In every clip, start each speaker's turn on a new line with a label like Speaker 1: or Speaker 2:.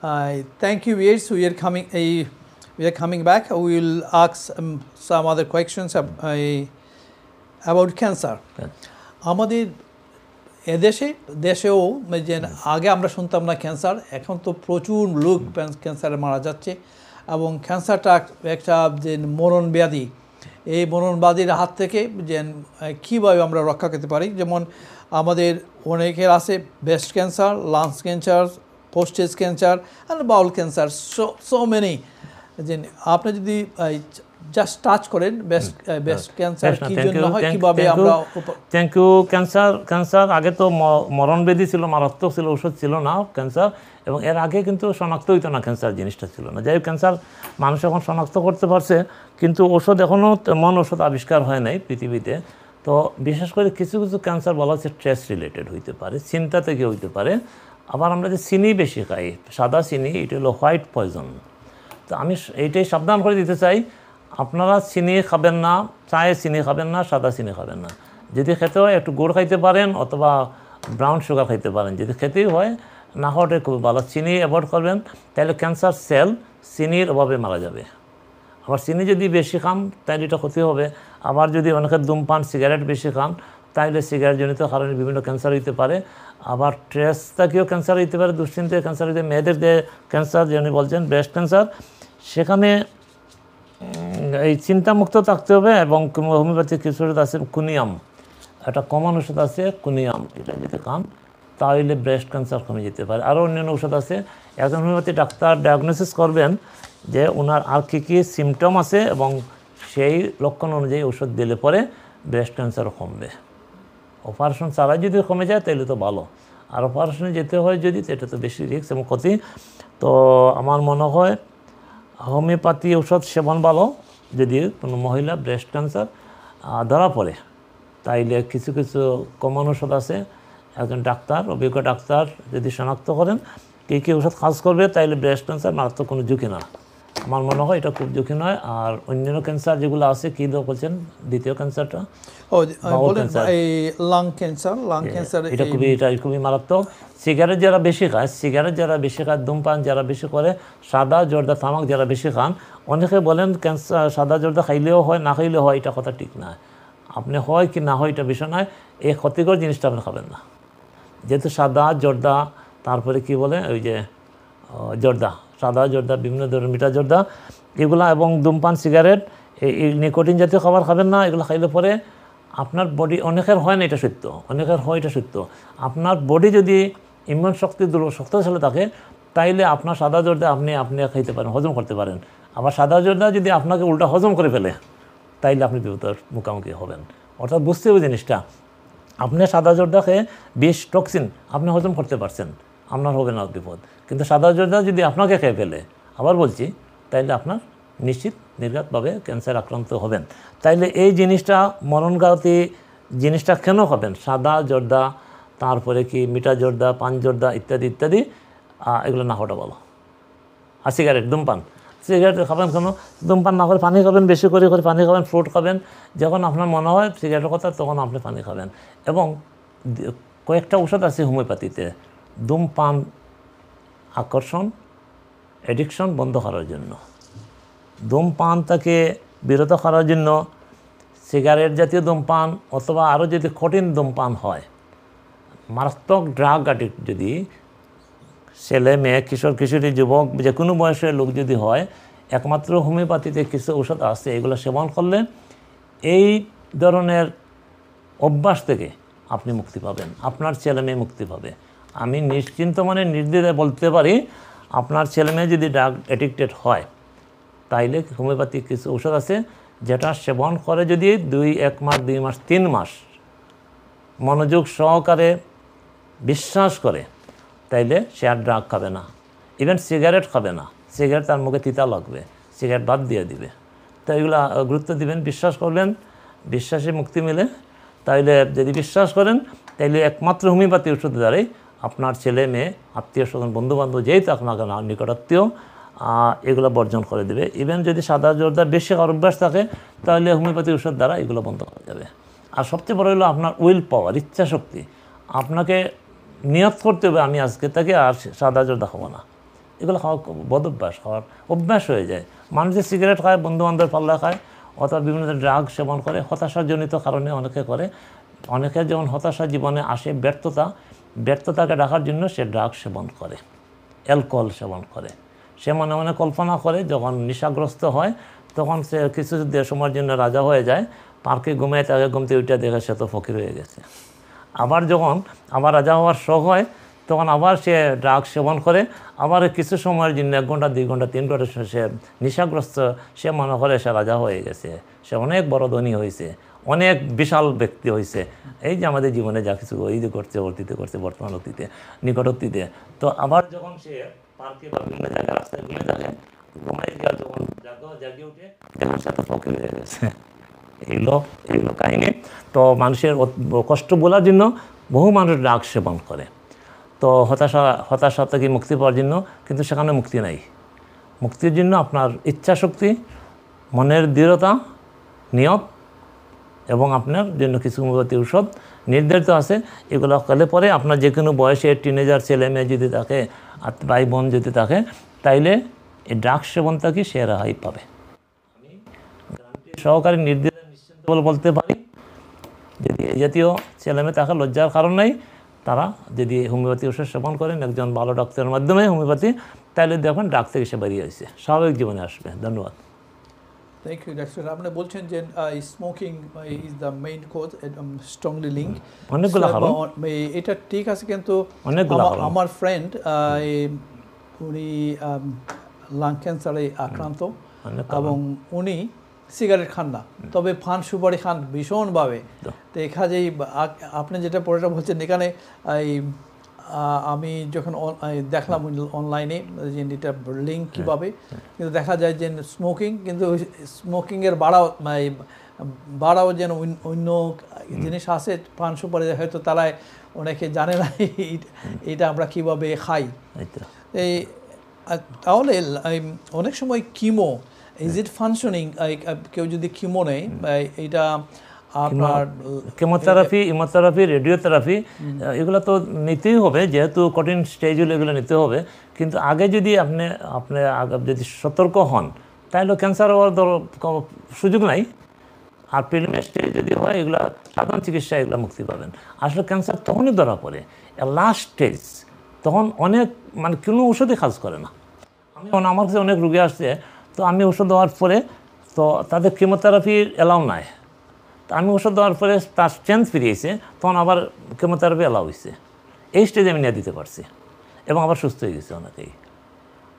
Speaker 1: Thank you, Yates. We are coming back. We will ask some other questions about cancer. আমাদের দেশেও যে আগে আমরা শুনতাম না ক্যান্সার, এখন তো প্রচুর লোক ক্যান্সারে মারা যাচ্ছে এবং ক্যান্সারটা একটা যে মরণ ব্যাধি, এই মরণ ব্যাধির হাত থেকে যে কীভাবে আমরা রক্ষা করতে পারি। যেমন আমাদের অনেকের আছে breast cancer, lungs cancer, postage cancer and Baul cancer, so many. যে আপনি যদি জাস্ট টাচ করেন ব্রেস্ট ক্যান্সার কী জন্য হয়, কীভাবে আমরা।
Speaker 2: Thank you. ক্যান্সার আগে তো মরণ ব্যাধি ছিল, মারাত্মক ছিল, ওষুধ ছিল না ক্যান্সার, এবং এর আগে কিন্তু শনাক্ত হইতো না, ক্যান্সার জিনিসটা ছিল না। যাই হোক, ক্যান্সার মানুষ এখন শনাক্ত করতে পারছে, কিন্তু ওষুধ এখনও তেমন ওষুধ আবিষ্কার হয় নাই পৃথিবীতে। তো বিশেষ করে কিছু কিছু ক্যান্সার বলা হচ্ছে স্ট্রেস রিলেটেড হইতে পারে, চিন্তা থেকে হইতে পারে। আবার আমরা যে চিনি বেশি খাই, সাদা চিনি, এটা হলো হোয়াইট পয়জন। তো আমি এইটাই সাবধান করে দিতে চাই, আপনারা চিনি খাবেন না, চায়ে চিনি খাবেন না, সাদা চিনি খাবেন না। যদি খেতে হয় একটু গুড় খাইতে পারেন অথবা ব্রাউন সুগার খাইতে পারেন, যদি খেতেই হয়, না হওয়াটাই খুব ভালো। চিনি অ্যাভয়েড করবেন, তাহলে ক্যান্সার সেল চিনির অভাবে মারা যাবে। আবার চিনি যদি বেশি খান তাহলে এটা ক্ষতি হবে। আবার যদি অনেকে ধূমপান, সিগারেট বেশি খান, তাহলে সিগারেটজনিত কারণে বিভিন্ন ক্যান্সার হইতে পারে। আবার স্ট্রেস থেকেও ক্যান্সার হইতে পারে, দুশ্চিন্তায় ক্যান্সার হইতে। মেয়েদের যে ক্যান্সার যিনি বলছেন ব্রেস্ট ক্যান্সার, সেখানে এই চিন্তামুক্ত থাকতে হবে। এবং হোমিওপ্যাথিক কিছু ওষুধ আছে, কুনিয়াম, একটা কমন ওষুধ আছে কুনিয়াম, এটা যদি খান তাহলে ব্রেস্ট ক্যান্সার কমে যেতে পারে। আরও অন্যান্য ওষুধ আছে। একজন হোমিওপ্যাথি ডাক্তার ডায়াগনোসিস করবেন যে ওনার আর কী কী সিমটম আছে, এবং সেই লক্ষণ অনুযায়ী ওষুধ দিলে পরে ব্রেস্ট ক্যান্সারও কমবে। অপারেশন ছাড়াই যদি কমে যায় তাহলে তো ভালো, আর অপারেশনে যেতে হয় যদি, এটা তো বেশি রিস্ক এবং ক্ষতি। তো আমার মনে হয় হোমিওপ্যাথি ওষুধ সেবন ভালো। যদি কোনো মহিলা ব্রেস্ট ক্যান্সার ধরা পড়ে, তাইলে কিছু কিছু কমন ওষুধ আছে, একজন ডাক্তার, অভিজ্ঞ ডাক্তার যদি শনাক্ত করেন কী কী ওষুধ কাজ করবে, তাইলে ব্রেস্ট ক্যান্সার মারাত্মক কোনো ঝুঁকি না। আমার মনে হয় এটা খুব ঝুঁকি নয়। আর অন্যান্য ক্যান্সার যেগুলো আছে, কী বলছেন দ্বিতীয় ক্যান্সারটা,
Speaker 1: লাং ক্যান্সার,
Speaker 2: এটা খুবই মারাত্মক। সিগারেট যারা বেশি খায়, ধূমপান যারা বেশি করে, সাদা জর্দা তামাক যারা বেশি খান, অনেকে বলেন ক্যান্সার সাদা জর্দা খাইলেও হয়, না খাইলেও হয়, এটা কথা ঠিক না। আপনি হয় কি না হয় এটা বিষয় নয়, এই ক্ষতিকর জিনিসটা আপনি খাবেন না। যেহেতু সাদা জর্দা, তারপরে কি বলে ওই যে জর্দা, সাদা জর্দা, বিভিন্ন ধরনের মিঠা জর্দা, এগুলা, এবং ধূমপান, সিগারেট, এই নিকোটিন জাতীয় খাবার খাবেন না। এগুলো খাইলে পরে আপনার বডি, অনেকের হয় না এটা সত্য, অনেকের হয় এটা সত্য, আপনার বডি যদি ইমিউন শক্তি শক্তিশালী থাকে, তাইলে আপনার সাদা জর্দা আপনি খাইতে পারেন, হজম করতে পারেন। আবার সাদা জর্দা যদি আপনাকে উল্টা হজম করে ফেলে, তাইলে আপনি বিপদের মুখোমুখি হবেন। অর্থাৎ বুঝতে হবে জিনিসটা, আপনি সাদা জর্দা খেয়ে বিষ টক্সিন আপনি হজম করতে পারছেন, আপনার হবে না বিপদ। কিন্তু সাদা জর্দা যদি আপনাকে খেয়ে ফেলে, আবার বলছি, তাইলে আপনার নিশ্চিত নির্ঘাতভাবে ক্যান্সার আক্রান্ত হবেন। তাইলে এই জিনিসটা, মরণঘাতী জিনিসটা কেন হবেন, সাদা জর্দা, তারপরে কি মিঠা জর্দা, পান জর্দা ইত্যাদি ইত্যাদি, এগুলো না হওয়াটা ভালো। আর সিগারেট খাবেন কেন, ধূমপান না করে পানি খাবেন, বেশি করে পানি খাবেন, ফ্রুট খাবেন। যখন আপনার মনে হয় সিগারেটের কথা, তখন আপনি পানি খাবেন। এবং কয়েকটা ওষুধ আছে হোমিওপ্যাথিতে ধূমপান আকর্ষণ, অ্যাডিকশন বন্ধ করার জন্য, ধূমপান থেকে বিরত করার জন্য। সিগারেট জাতীয় ধূমপান অথবা আরও যদি কঠিন ধূমপান হয়, মারাত্মক ড্রাগ অ্যাডিক্ট যদি ছেলে মেয়ে, কিশোর কিশোরী, যুবক, যে কোনো বয়সের লোক যদি হয়, একমাত্র হোমিওপ্যাথিতে কিছু ওষুধ আছে, এগুলো সেবন করলে এই ধরনের অভ্যাস থেকে আপনি মুক্তি পাবেন, আপনার ছেলে মেয়ে মুক্তি পাবে। আমি নিশ্চিন্ত নির্দ্বিধায় বলতে পারি, আপনার ছেলে মেয়ে যদি ড্রাগ অ্যাডিক্টেড হয়, তাইলে হোমিওপ্যাথিক কিছু ওষুধ আছে, যেটা সেবন করে যদি 1 মাস, 2 মাস, 3 মাস মনোযোগ সহকারে বিশ্বাস করে, তাইলে সে আর ড্রাগ খাবে না, ইভেন সিগারেট খাবে না। সিগারেট তার মুখে তিতা লাগবে, সিগারেট বাদ দিয়ে দিবে। তো এগুলো গুরুত্ব দিবেন, বিশ্বাস করবেন, বিশ্বাসে মুক্তি মিলে। তাইলে যদি বিশ্বাস করেন, তাইলে একমাত্র হোমিওপ্যাথি ওষুধের দ্বারাই আপনার ছেলে মেয়ে, আত্মীয় স্বজন, বন্ধুবান্ধব যেই তো আপনাকে নিকটাত্মীয়, এগুলো বর্জন করে দেবে। ইভেন যদি সাদা জর্দা বেশি অভ্যাস থাকে, তাহলে হোমিওপ্যাথি ওষুধ দ্বারা এগুলো বন্ধ করা যাবে। আর সবচেয়ে বড় হলো আপনার উইল পাওয়ার, ইচ্ছাশক্তি। আপনাকে নিয়ত করতে হবে, আমি আজকে থেকে আর সাদা জর্দা খাবো না, এগুলো খাওয়া বদ অভ্যাস, খাওয়ার অভ্যাস হয়ে যায়। মানুষ যে সিগারেট খায়, বন্ধুবান্ধব পাল্লা খায়, অথবা বিভিন্ন ড্রাগ সেবন করে, হতাশাজনিত কারণে অনেকে করে। অনেকের যেমন হতাশা জীবনে আসে, ব্যর্থতাকে রাখার জন্য সে ড্রাগ সেবন করে, অ্যালকোহল সেবন করে। সে মনে মনে কল্পনা করে যখন নেশাগ্রস্ত হয় তখন সে কিছু সময়ের জন্য রাজা হয়ে যায়, পার্কে ঘুমিয়ে তাকে ঘুমতে উঠে দেখে সে তো ফকির হয়ে গেছে। আবার যখন রাজা হওয়ার শখ হয় তখন আবার সে ড্রাগ সেবন করে, আবার কিছু সময়ের জন্য 1 ঘন্টা 2 ঘন্টা 3 ঘন্টা সে নেশাগ্রস্ত, সে মনে করে সে রাজা হয়ে গেছে, সে অনেক বড় ধনী হয়েছে, অনেক বিশাল ব্যক্তি হয়েছে। এই যে আমাদের জীবনে যা কিছু এই যে করছে, অতীতে করছে, বর্তমান অতীতে, নিকট অতীতে। তো আবার যখন সে পার্কে বা বিভিন্ন জায়গায় রাস্তায় ঘুরে থাকে, ঘুমাই গিয়ে যখন জাগিয়ে উঠে তখন সে তো ফকির হয়ে গেছে। এইগুলো কাহিনী। তো মানুষের কষ্ট বলার জন্য বহু মানুষ ড্রাগ সেবন করে, তো হতাশা থেকে মুক্তি পাওয়ার জন্য, কিন্তু সেখানে মুক্তি নাই। মুক্তির জন্য আপনার ইচ্ছাশক্তি, মনের দৃঢ়তা, নিয়ত এবং আপনার জন্য কিছু হোমিওপ্যাথি ঔষধ নির্ধারিত আছে। এগুলো খেলে পরে আপনার যে কোনো বয়সে টিনেজার ছেলে মেয়ে যদি থাকে, ভাই বোন যদি থাকে, তাইলে এই ড্রাগ সেবন থেকে সে রেহাই পাবে। আমি গ্যারান্টি সহকারে নিশ্চিন্ত বলতে পারি, যদি এই জাতীয় ছেলেমেয়ে থাকে লজ্জার কারণ নাই, তারা যদি হোমিওপ্যাথি ওষুধ সেবন করেন একজন ভালো ডাক্তারের মাধ্যমে হোমিওপ্যাথি, তাহলে দেখুন ডাক থেকে সে বেরিয়ে আসছে, স্বাভাবিক জীবনে আসবে। ধন্যবাদ।
Speaker 1: Thank you doctor. আপনি বলছেন যে smoking is the main cause, strongly link.
Speaker 2: অনেকগুলো কারণ,
Speaker 1: এটা ঠিক আছে, কিন্তু আমার ফ্রেন্ড উনি লাং ক্যান্সারে আক্রান্ত এবং উনি সিগারেট খান না, তবে পান সুপারি খান ভীষণভাবে। তো এখানেই আপনি যেটা পরেটা বলছেন, এখানে আমি যখন দেখলাম অনলাইনে যে এটা লিঙ্ক কীভাবে, কিন্তু দেখা যায় যে স্মোকিং, কিন্তু স্মোকিংয়ের বাড়াও যেন অন্য জিনিস আছে, পান সুপারি হয়তো তারা অনেকে জানে না এটা আমরা কীভাবে খাই। এই তাহলে অনেক সময় কিমো, ইজ ইট ফাংশনিং? কেউ যদি কিমো নেয়, এটা আপনার
Speaker 2: কেমোথেরাপি, রেডিওথেরাপি, এগুলো তো নিতেই হবে, যেহেতু কঠিন স্টেজগুলো এগুলো নিতে হবে। কিন্তু আগে যদি আপনি যদি সতর্ক হন, তাহলে ক্যান্সার হওয়ার সুযোগ নাই। আর প্রিলিমিনারি স্টেজ যদি হয়, এগুলো সাধারণ চিকিৎসা, এগুলো মুক্তি পাবেন। আসলে ক্যান্সার তখনই ধরা পড়ে লাস্ট স্টেজ, তখন অনেক কোনো ওষুধই কাজ করে না। আমার কাছে অনেক রোগী আসছে, তো আমি ওষুধ দেওয়ার পরে তো তাদের কেমোথেরাপির অ্যালাউ নাই, তো আমি ওষুধ দেওয়ার পরে তার স্ট্রেংথ ফিরিয়েছে, তখন আবার কেমোথেরাপি অ্যালাউ হয়েছে। এই স্টেজে আমি নিয়ে দিতে পারছি এবং আবার সুস্থ হয়ে গেছে অনেকেই।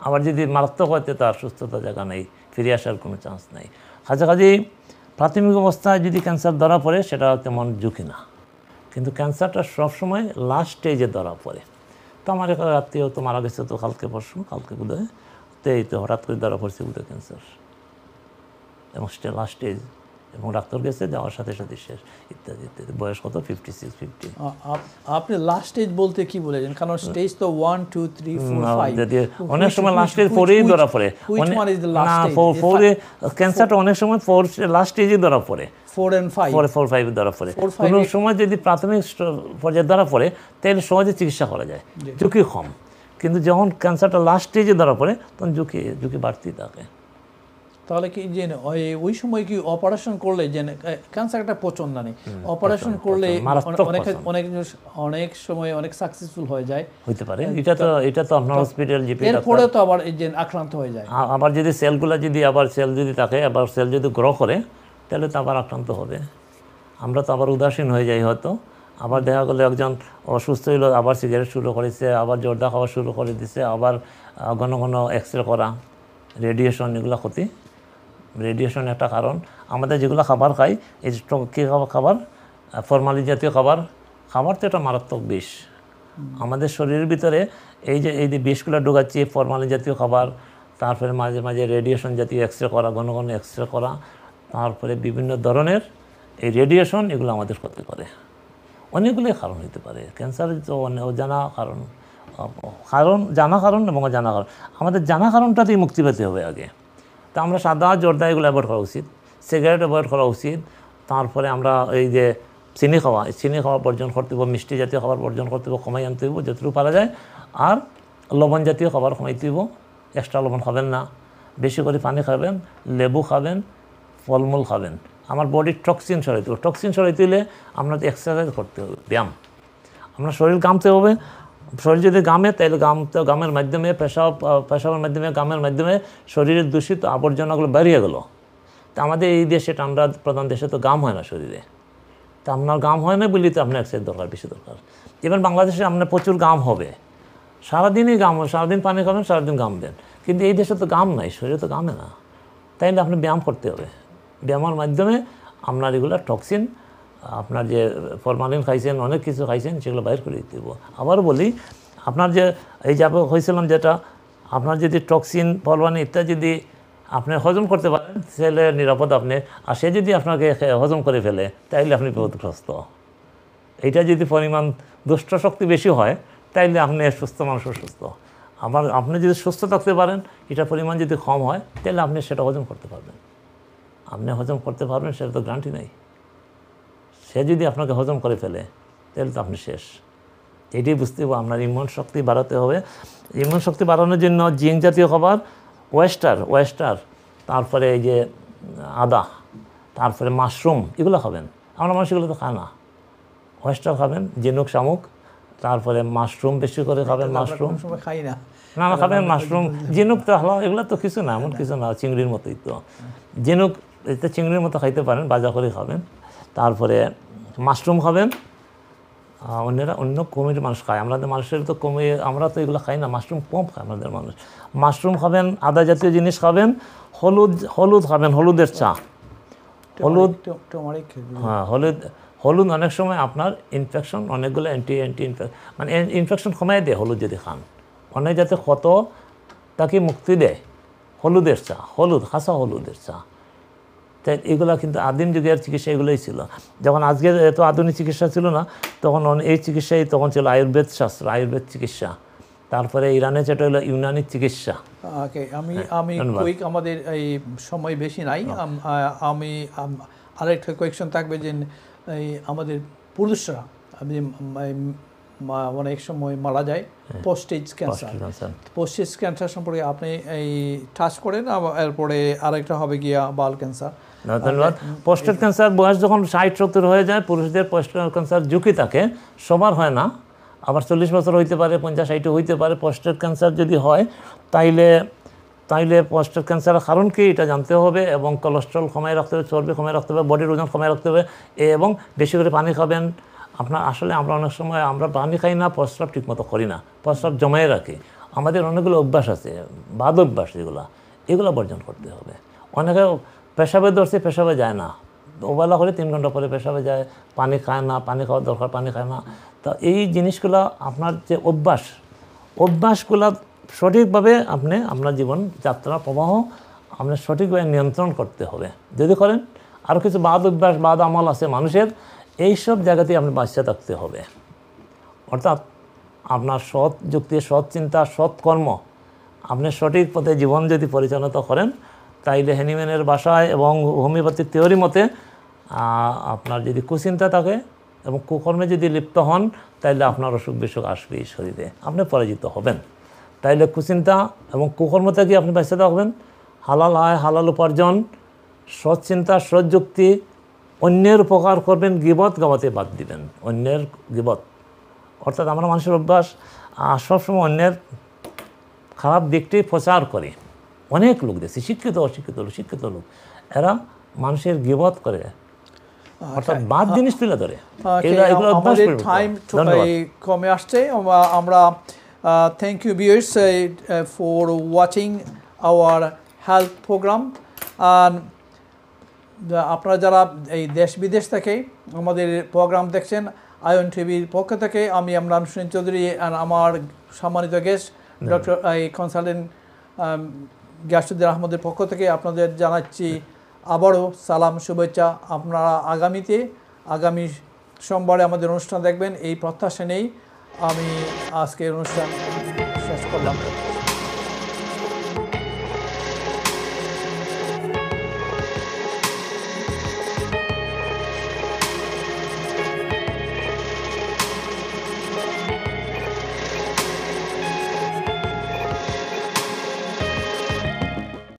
Speaker 2: আবার যদি মারাত্মক হয়তো তার সুস্থতা জায়গা নেই, ফিরে আসার কোনো চান্স নেই। কাছাকাছি প্রাথমিক অবস্থায় যদি ক্যান্সার ধরা পড়ে, সেটা তেমন ঝুঁকি না, কিন্তু ক্যান্সারটা সবসময় লাস্ট স্টেজে ধরা পড়ে। তো আমার এক আত্মীয় তো মারা গেছে, তো কালকে বোধহয়, তো এই তো হঠাৎ করে ধরা পড়ছে বোধহয় ক্যান্সার, এবং লাস্ট স্টেজ, এবং ডাক্তার গেছে, যাওয়ার সাথে সাথে শেষ, ইত্যাদি ইত্যাদি। বয়স কত? 56-50।
Speaker 1: আপনি লাস্ট স্টেজ বলতে কি বলেছেন? কারণ স্টেজ তো 1 2 3 4 5,
Speaker 2: অনেক সময় লাস্ট স্টেজ 4-এই ধরা পড়ে। ক্যান্সারটা অনেক সময় লাস্ট স্টেজে ধরা পড়ে,
Speaker 1: 4 and 5
Speaker 2: 4-5 ধরা পড়ে। কোনো সময় যদি প্রাথমিক পর্যায়ে ধরা পড়ে, তাহলে সহজে চিকিৎসা করা যায়, ঝুঁকি কম। কিন্তু যখন ক্যান্সারটা লাস্ট স্টেজে ধরা পড়ে, তখন ঝুঁকি বাড়তেই থাকে।
Speaker 1: তাহলে কি যে ওই সময় কি অপারেশন করলে, যে ক্যান্সার একটা পছন্দ নেই, অপারেশন করলে অনেক সময় অনেক সাকসেসফুল হয়ে যায়,
Speaker 2: হইতে পারে। এটা তো আপনার হসপিটাল জিপি,
Speaker 1: এরপরে তো আবার এই যে আক্রান্ত হয়ে যায়।
Speaker 2: আবার যদি সেলগুলো যদি থাকে, আবার সেল যদি গ্রো করে, তাহলে তো আবার আক্রান্ত হবে। আমরা তো আবার উদাসীন হয়ে যাই হয়তো। আবার দেখা গেলো একজন অসুস্থ হইলো, আবার সিগারেট শুরু করেছে, আবার জর্দা খাওয়া শুরু করে দিছে, আবার ঘন ঘন এক্সরে করা, রেডিয়েশন, এগুলো ক্ষতি। রেডিয়েশন একটা কারণ। আমাদের যেগুলো খাবার খাই, এই কী খাবার, ফরমালিন জাতীয় খাবার তো একটা মারাত্মক বিষ। আমাদের শরীরের ভিতরে এই যে বিষগুলো ঢোকাচ্ছি, ফরমালিন জাতীয় খাবার, তারপরে মাঝে মাঝে রেডিয়েশন জাতীয় এক্সরে করা, ঘন ঘন এক্সরে করা, তারপরে বিভিন্ন ধরনের এই রেডিয়েশন, এগুলো আমাদের ক্ষতি করে। অনেকগুলোই কারণ হতে পারে ক্যান্সারের, তো অজানা জানা কারণ এবং অজানা কারণ। আমাদের জানা কারণটাতেই মুক্তি পেতে হবে আগে। তা আমরা সাদা জর্দা এগুলো অ্যাভয়েড করা উচিত, সিগারেট অ্যাভয়েড করা উচিত। তারপরে আমরা এই যে চিনি খাওয়া বর্জন করতে হবে, মিষ্টি জাতীয় খাবার বর্জন করতে হবে, কমাই আনতে হবে যতটুকু পারা যায়। আর লবণ জাতীয় খাবার কমাইতে হইব, এক্সট্রা লবণ খাবেন না, বেশি করে পানি খাবেন, লেবু খাবেন, ফলমূল খাবেন। আমার বডির টক্সিন সরাইতে হবে। টক্সিন সরাইতে হলে আপনার এক্সারসাইজ করতে হবে, ব্যায়াম। আপনার শরীর ঘামতে হবে। শরীর যদি ঘামে তাহলে ঘামের মাধ্যমে পেশাবের মাধ্যমে ঘামের মাধ্যমে শরীরের দূষিত আবর্জনাগুলো বেরিয়ে গেল। তা আমাদের এই দেশে ঠান্ডা প্রধান দেশে তো ঘাম হয় না শরীরে। তা আপনার ঘাম হয় না বলি তো আপনার এক্সারসাইজ দরকার, বেশি দরকার। এবার বাংলাদেশে আপনার প্রচুর ঘাম হবে, সারাদিনই ঘাম, সারাদিন পানি খাবেন, সারাদিন ঘামবেন। কিন্তু এই দেশে তো ঘাম নাই, শরীরে তো ঘামে না। তাইলে আপনি ব্যায়াম করতে হবে। ব্যায়ামের মাধ্যমে আপনার এগুলো টক্সিন, আপনার যে ফরমালিন খাইছেন, অনেক কিছু খাইছেন, সেগুলো বাইর করে দিতে হবে। আবার বলি, আপনার যে এই যে হয়েছিলাম যেটা, আপনার যদি টক্সিন, ফরমালিন ইত্যাদি যদি আপনি হজম করতে পারেন তাহলে নিরাপদ আপনি। আর সে যদি আপনাকে হজম করে ফেলে তাইলে আপনি বিপদগ্রস্ত। এইটা যদি পরিমাণ দুষ্ট শক্তি বেশি হয় তাইলে আপনি সুস্থ মানুষ সুস্থ। আবার আপনি যদি সুস্থ থাকতে পারেন, এটার পরিমাণ যদি কম হয় তাহলে আপনি সেটা হজম করতে পারবেন। আপনি হজম করতে পারবেন সেটা তো গ্যারান্টি নেই। সে যদি আপনাকে হজম করে ফেলে তাহলে তো আপনি শেষ। এটাই বুঝতে হবে, আপনার ইমিউন শক্তি বাড়াতে হবে। ইমিউন শক্তি বাড়ানোর জন্য জিঙ্ক জাতীয় খাবার, ওয়েস্টার, তারপরে এই যে আদা, তারপরে মাশরুম, এগুলো খাবেন। আমরা মানুষ এগুলো তো খায় না। ওয়েস্টার খাবেন, ঝিনুক শামুক, তারপরে মাশরুম বেশি করে খাবেন। মাশরুম
Speaker 1: খাই না,
Speaker 2: না খাবেন মাশরুম, ঝিনুক তো হলো, এগুলো তো কিছু না, এমন কিছু না, চিংড়ির মতোই তো। ঝিনুক এটা চিংড়ির মতো খাইতে পারেন, ভাজা করে খাবেন। তারপরে মাশরুম খাবেন। অন্য কমির মানুষ খায়, আমাদের মানুষের তো কমে, আমরা তো এগুলো খাই না, মাশরুম কম খায় আমাদের মানুষ। মাশরুম খাবেন, আদা জাতীয় জিনিস খাবেন, হলুদ খাবেন, হলুদের চা, হ্যাঁ হলুদ অনেক সময় আপনার ইনফেকশন, অনেকগুলো মানে ইনফেকশন কমাই দেয় হলুদ যদি খান। অনেক যাতে ক্ষত তাকে মুক্তি দেয় হলুদের চা, খাসা হলুদের চা। তাই এগুলো কিন্তু আদিম যুগের চিকিৎসা এগুলোই ছিল। যখন আজকের এত আধুনিক চিকিৎসা ছিল না, তখন এই চিকিৎসাই তখন ছিল আয়ুর্বেদ শাস্ত্র, আয়ুর্বেদ চিকিৎসা। তারপরে ইরানে যেটা হলো ইউনানি চিকিৎসা।
Speaker 1: আমি কুইক, আমাদের এই সময় বেশি নাই, আমি আরেকটা কোয়েকশন থাকবে যে এই আমাদের পুরুষরা অনেক সময় মারা যায় পোস্টেজ ক্যান্সার সম্পর্কে আপনি এই টাচ করেন। এরপরে আরেকটা হবে গিয়া বাল ক্যান্সার।
Speaker 2: ধন্যবাদ। প্রোস্টেট ক্যান্সার বয়স যখন 60-70 হয়ে যায়, পুরুষদের প্রোস্টেট ক্যান্সার ঝুঁকি থাকে, সবার হয় না। আবার 40 বছর হইতে পারে, 50-60 হইতে পারে। প্রোস্টেট ক্যান্সার যদি হয় তাইলে প্রোস্টেট ক্যান্সারের কারণ কি এটা জানতে হবে, এবং কোলেস্ট্রল কমায় রাখতে হবে, চর্বি কমায় রাখতে হবে, বডির ওজন কমায় রাখতে হবে, এবং বেশি করে পানি খাবেন। আপনার আসলে আমরা অনেক সময় আমরা পানি খাই না, প্রস্রাব ঠিকমতো করি না, প্রস্রাব জমায়ে রাখি। আমাদের অনেকগুলো অভ্যাস আছে, বাদ অভ্যাস, এগুলো বর্জন করতে হবে। অনেকে পেশাবে ধরছে, পেশাবে যায় না, ওবেলা করে 3 ঘন্টা পরে পেশাবে যায়, পানি খায় না, পানি খাওয়ার দরকার পানি খায় না। তো এই জিনিসগুলো আপনার যে অভ্যাসগুলো সঠিকভাবে আপনার জীবন যাত্রা প্রবাহ আপনার সঠিকভাবে নিয়ন্ত্রণ করতে হবে। যদি করেন, আরও কিছু বাদ অভ্যাস, বাদ আমল আছে মানুষের, এইসব জায়গাতেই আপনি বাঁচিয়ে থাকতে হবে। অর্থাৎ আপনার সৎ যুক্তি, সৎ চিন্তা, সৎ কর্ম, আপনি সঠিক পথে জীবন যদি পরিচালিত করেন, তাইলে হ্যানিম্যানের বাসায় এবং হোমিওপ্যাথিক থিওরি মতে আপনার যদি কুচিন্তা থাকে এবং কুকর্মে যদি লিপ্ত হন, তাইলে আপনার অসুখ বিসুখ আসবেই শরীরে, আপনি পরাজিত হবেন। তাইলে কুচিন্তা এবং কুকর্ম থেকে আপনি বাঁচিয়ে থাকবেন। হালাল আয়, হালাল উপার্জন, সৎ চিন্তা, সৎ যুক্তি, অন্যের উপকার করবেন, গিবত গাওয়াতে বাদ দিবেন, অন্যের গিবত। অর্থাৎ আমরা মানুষের অভ্যাস সবসময় অন্যের খারাপ দিকটি প্রচার করে। অনেক লোক দেখছি, শিক্ষিত লোক, এরা মানুষের গিবত করে, অর্থাৎ বাদ জিনিস তুলে ধরে।
Speaker 1: আমাদের টাইম কমে আসছে। আমরা thank you viewers for watching our health programme. আপনারা যারা এই দেশ বিদেশ থেকে আমাদের প্রোগ্রাম দেখছেন, আয়ন টিভির পক্ষ থেকে আমি ইমরান হোসেন চৌধুরী আর আমার সম্মানিত গেস্ট ডক্টর কনসালটেন্ট গিয়াসউদ্দিন আহমদের পক্ষ থেকে আপনাদের জানাচ্ছি আবারও সালাম, শুভেচ্ছা। আপনারা আগামী সোমবারে আমাদের অনুষ্ঠান দেখবেন, এই প্রত্যাশা নেই আমি আজকের অনুষ্ঠান শেষ করলাম।